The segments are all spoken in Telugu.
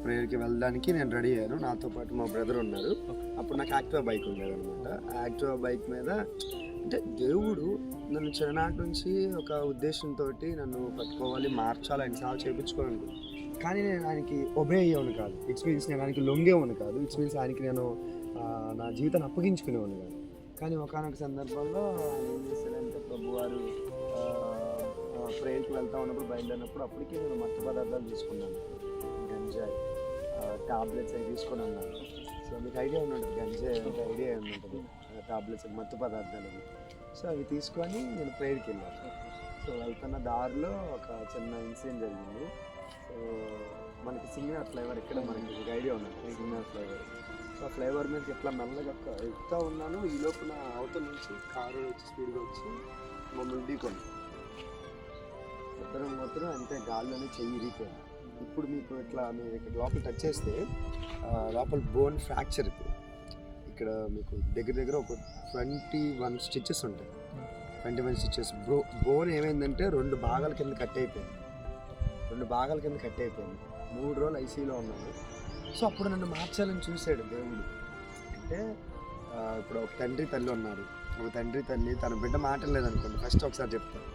ప్రేయర్కి వెళ్ళడానికి నేను రెడీ అయ్యాను. నాతో పాటు మా బ్రదర్ ఉన్నారు. అప్పుడు నాకు యాక్టివా బైక్ ఉండేది అనమాట. యాక్టివా బైక్ మీద అంటే దేవుడు నన్ను చిన్ననాటి నుంచి ఒక ఉద్దేశంతో నన్ను పట్టుకోవాలి, మార్చాలి, ఆయన సేవ చేయించుకోవాలని. కానీ నేను ఆయనకి ఒబే అయ్యేవాను కాదు. ఇట్స్ మీన్స్ నేను ఆయనకి లొంగేవాను కాదు. ఇట్స్ మీన్స్ ఆయనకి నేను నా జీవితాన్ని అప్పగించుకునేవాను కాదు. కానీ ఒకానొక సందర్భంలో ఆయన ఏం చేశాడంటే ప్రభువారు ప్రేయర్కి వెళ్తా ఉన్నప్పుడు బయలుదేరినప్పుడు అప్పటికి నేను మత్తు పదార్థాలు తీసుకున్నాను. గంజాయి టాబ్లెట్స్ అవి తీసుకొని ఉన్నాను. సో మీకు ఐడియా ఉన్నట్టు గంజాయి అంటే ఐడియా ఉంటుంది, టాబ్లెట్స్ మత్తు పదార్థాలు. సో అవి తీసుకొని నేను ప్రేయర్కి వెళ్ళాను. సో వెళ్తున్న దారిలో ఒక చిన్న ఇన్సిడెంట్ జరిగింది. సో మనకి సింగనర్ ఫ్లేవర్ ఇక్కడ మనకి మీకు ఐడియా ఉన్నట్టు సింగనర్ ఫ్లేవర్. సో ఆ ఫ్లేవర్ మీదకి ఎట్లా మెల్లగా ఎక్కుతూ ఉన్నాను. ఈ లోపల అవతల నుంచి కారు వచ్చి స్పీడ్గా వచ్చి మమ్మల్ని ఢీకొని ఇద్దరం మాత్రం అంతే గాల్లోనే చెయ్యి ఇరిగిపోయింది. ఇప్పుడు మీకు ఇట్లా మీరు ఇక్కడ లోపల టచ్ చేస్తే లోపల బోన్ ఫ్రాక్చర్. ఇక్కడ మీకు దగ్గర ఒక 21 స్టిచెస్ ఉంటాయి. 21 స్టిచెస్. బోన్ ఏమైందంటే 2 భాగాల కింద కట్ అయిపోయింది. 3 రోజులు ఐసీయూలో ఉన్నాను. సో అప్పుడు నన్ను మార్చాలని చూశాడు దేవుడు. అంటే ఇప్పుడు ఒక తండ్రి తల్లి ఉన్నారు. ఒక తండ్రి తల్లి తన బిడ్డ మాటలేదనుకోండి, ఫస్ట్ ఒకసారి చెప్తారు,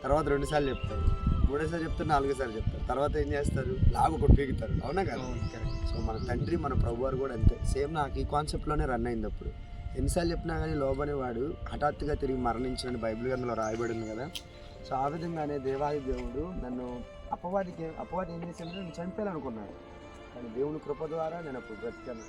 తర్వాత 2 సార్లు చెప్తారు, 3 సార్లు చెప్తారు, 4 సార్లు చెప్తారు, తర్వాత ఏం చేస్తారు, ఒకటి పీకుతారు. అవునా కదా? సో మన తండ్రి మన ప్రభువారు కూడా అంతే. సేమ్ నాకు ఈ కాన్సెప్ట్లోనే రన్ అయింది. అప్పుడు ఎన్నిసార్లు చెప్పినా కానీ లోబనేవాడు హఠాత్తుగా తిరిగి మరణించిన బైబిల్ గ్రంథంలో రాయబడింది కదా. సో ఆ విధంగానే దేవాది దేవుడు నన్ను అపవాది ఏం చేశాడంటే నేను చంపేయాలనుకున్నాడు. కానీ దేవుని కృప ద్వారా నేను అప్పుడు బ్రతికాను.